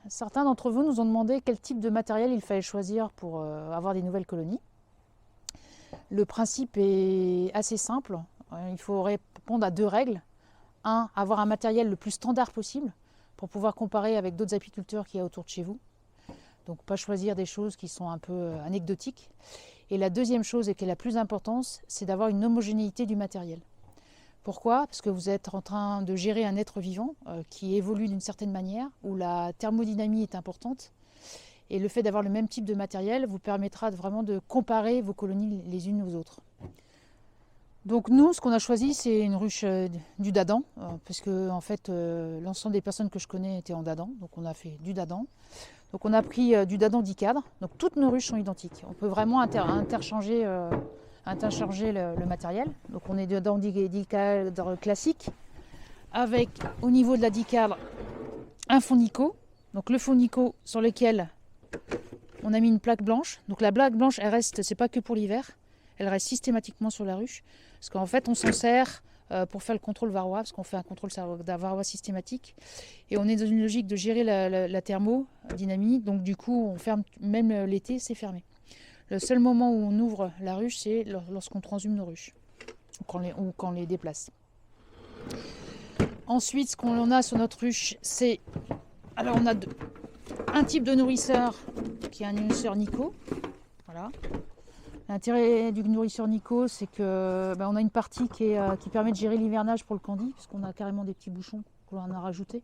certains d'entre vous nous ont demandé quel type de matériel il fallait choisir pour avoir des nouvelles colonies. Le principe est assez simple. Il faut répondre à 2 règles. 1, avoir un matériel le plus standard possible pour pouvoir comparer avec d'autres apiculteurs qu'il y a autour de chez vous. Donc pas choisir des choses qui sont un peu anecdotiques. Et la deuxième chose, et qui est la plus importante, c'est d'avoir une homogénéité du matériel. Pourquoi? Parce que vous êtes en train de gérer un être vivant qui évolue d'une certaine manière, où la thermodynamie est importante. Et le fait d'avoir le même type de matériel vous permettra vraiment de comparer vos colonies les unes aux autres. Donc nous, ce qu'on a choisi, c'est une ruche du dadan, parce que en fait, l'ensemble des personnes que je connais étaient en dadan, donc on a fait du dadan. Donc on a pris du dadan 10 cadres, donc toutes nos ruches sont identiques. On peut vraiment interchanger le matériel. Donc on est dedans 10 cadres classiques, avec au niveau de la 10 cadres un fond Nico. Donc le fond Nico sur lequel on a mis une plaque blanche. Donc la plaque blanche, elle reste, c'est pas que pour l'hiver, elle reste systématiquement sur la ruche. Parce qu'en fait, on s'en sert pour faire le contrôle varroa, parce qu'on fait un contrôle varroa systématique. Et on est dans une logique de gérer la thermodynamie. Donc du coup, on ferme, même l'été, c'est fermé. Le seul moment où on ouvre la ruche, c'est lorsqu'on transhume nos ruches, ou quand on les déplace. Ensuite, ce qu'on a sur notre ruche, c'est... Alors on a un type de nourrisseur qui est un nourrisseur Nico. Voilà. L'intérêt du nourrisseur Nico, c'est que on a une partie qui permet de gérer l'hivernage pour le candy, puisqu'on a carrément des petits bouchons qu'on en a rajoutés.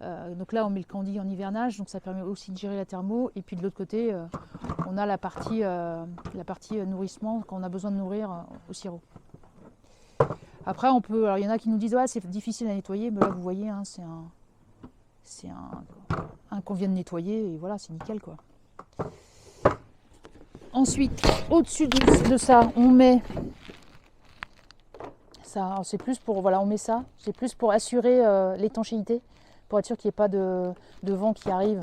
Donc là, on met le candy en hivernage, donc ça permet aussi de gérer la thermo. Et puis de l'autre côté, on a la partie nourrissement quand on a besoin de nourrir au sirop. Après, on peut. Alors, il y en a qui nous disent c'est difficile à nettoyer, mais là, vous voyez, hein, c'est un qu'on vient de nettoyer et voilà, c'est nickel quoi. Ensuite, au-dessus de ça, on met ça. C'est plus pour on met ça. C'est plus pour assurer l'étanchéité, pour être sûr qu'il n'y ait pas de vent qui arrive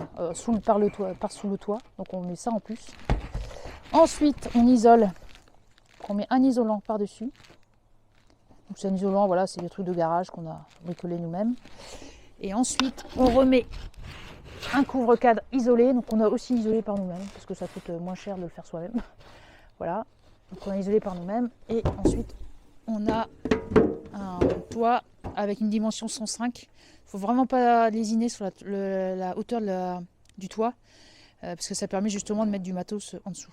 par sous le toit. Donc on met ça en plus. Ensuite, on isole. On met un isolant par-dessus. Donc c'est un isolant, voilà, c'est des trucs de garage qu'on a bricolé nous-mêmes. Et ensuite, on remet un couvre-cadre isolé, donc on a aussi isolé par nous-mêmes, parce que ça coûte moins cher de le faire soi-même. Voilà, donc on a isolé par nous-mêmes. Et ensuite, on a un toit avec une dimension 105. Il ne faut vraiment pas lésiner sur la hauteur du toit, parce que ça permet justement de mettre du matos en dessous.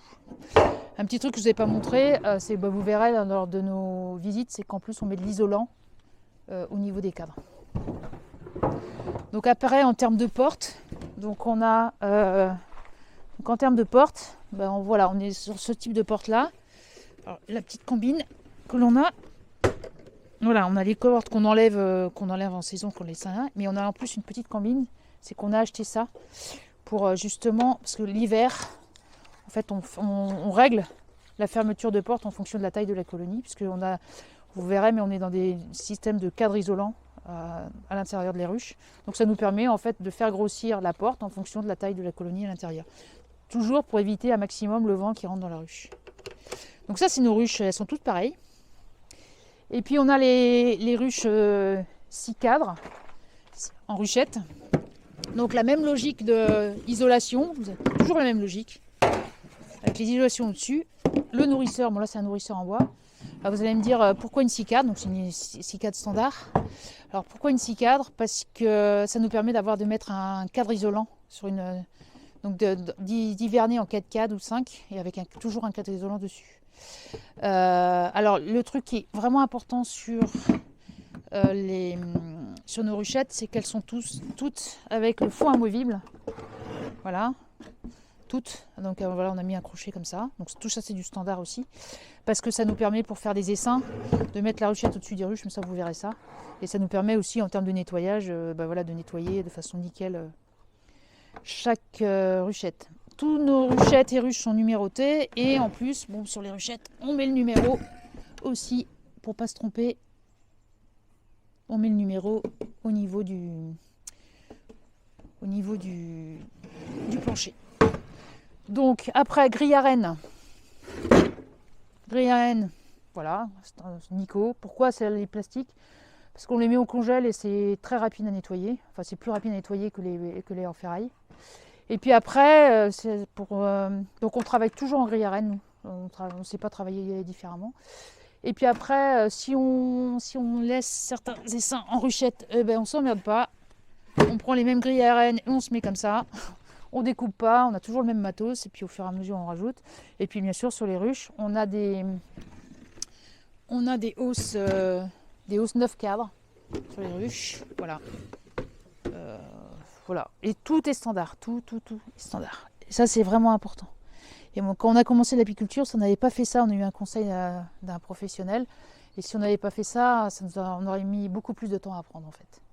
Un petit truc que je ne vous ai pas montré, c'est vous verrez lors de nos visites, c'est qu'en plus on met de l'isolant au niveau des cadres. Donc après, en termes de porte, donc on a en termes de porte, on est sur ce type de porte là. Alors, la petite combine que l'on a, voilà, on a les cordes qu'on enlève en saison, qu'on laisse là, mais on a en plus une petite combine, c'est qu'on a acheté ça pour justement, parce que l'hiver, en fait, on règle la fermeture de porte en fonction de la taille de la colonie, puisque vous verrez, mais on est dans des systèmes de cadres isolants à l'intérieur de les ruches. Donc ça nous permet en fait de faire grossir la porte en fonction de la taille de la colonie à l'intérieur. Toujours pour éviter un maximum le vent qui rentre dans la ruche. Donc ça, c'est nos ruches, elles sont toutes pareilles. Et puis on a les ruches 6 cadres en ruchette. Donc la même logique d'isolation, toujours la même logique. Avec les isolations au-dessus. Le nourrisseur, bon là c'est un nourrisseur en bois. Alors vous allez me dire pourquoi une 6 cadres, donc c'est une 6 cadres standard. Alors pourquoi une 6 cadres? Parce que ça nous permet de mettre un cadre isolant sur donc d'hiverner en 4 cadres ou 5 et avec toujours un cadre isolant dessus. Alors le truc qui est vraiment important sur nos ruchettes, c'est qu'elles sont toutes avec le fond amovible. Voilà. Toutes. Donc voilà, on a mis un crochet comme ça. Donc tout ça c'est du standard aussi. Parce que ça nous permet pour faire des essaims de mettre la ruchette au-dessus des ruches, mais ça vous verrez ça. Et ça nous permet aussi en termes de nettoyage, de nettoyer de façon nickel chaque ruchette. Tous nos ruchettes et ruches sont numérotées. Et en plus, sur les ruchettes, on met le numéro aussi pour pas se tromper. On met le numéro au niveau du plancher. Donc après, grille à renne. Grille à renne, voilà, c'est Nico. Pourquoi c'est les plastiques? parce qu'on les met au congèle et c'est très rapide à nettoyer. Enfin, c'est plus rapide à nettoyer que les en ferraille. Et puis après, donc on travaille toujours en grille à rennes, nous. On ne sait pas travailler différemment. Et puis après, si on laisse certains essaims en ruchette, eh ben on s'emmerde pas. On prend les mêmes grilles à rennes et on se met comme ça. On découpe pas, on a toujours le même matos. Et puis au fur et à mesure, on rajoute. Et puis bien sûr, sur les ruches, on a des hausses 9 cadres sur les ruches. Voilà. Voilà. Et tout est standard. Tout est standard. Et ça, c'est vraiment important. Et bon, quand on a commencé l'apiculture, si on n'avait pas fait ça, on a eu un conseil d'un professionnel. Et si on n'avait pas fait ça, on aurait mis beaucoup plus de temps à apprendre en fait.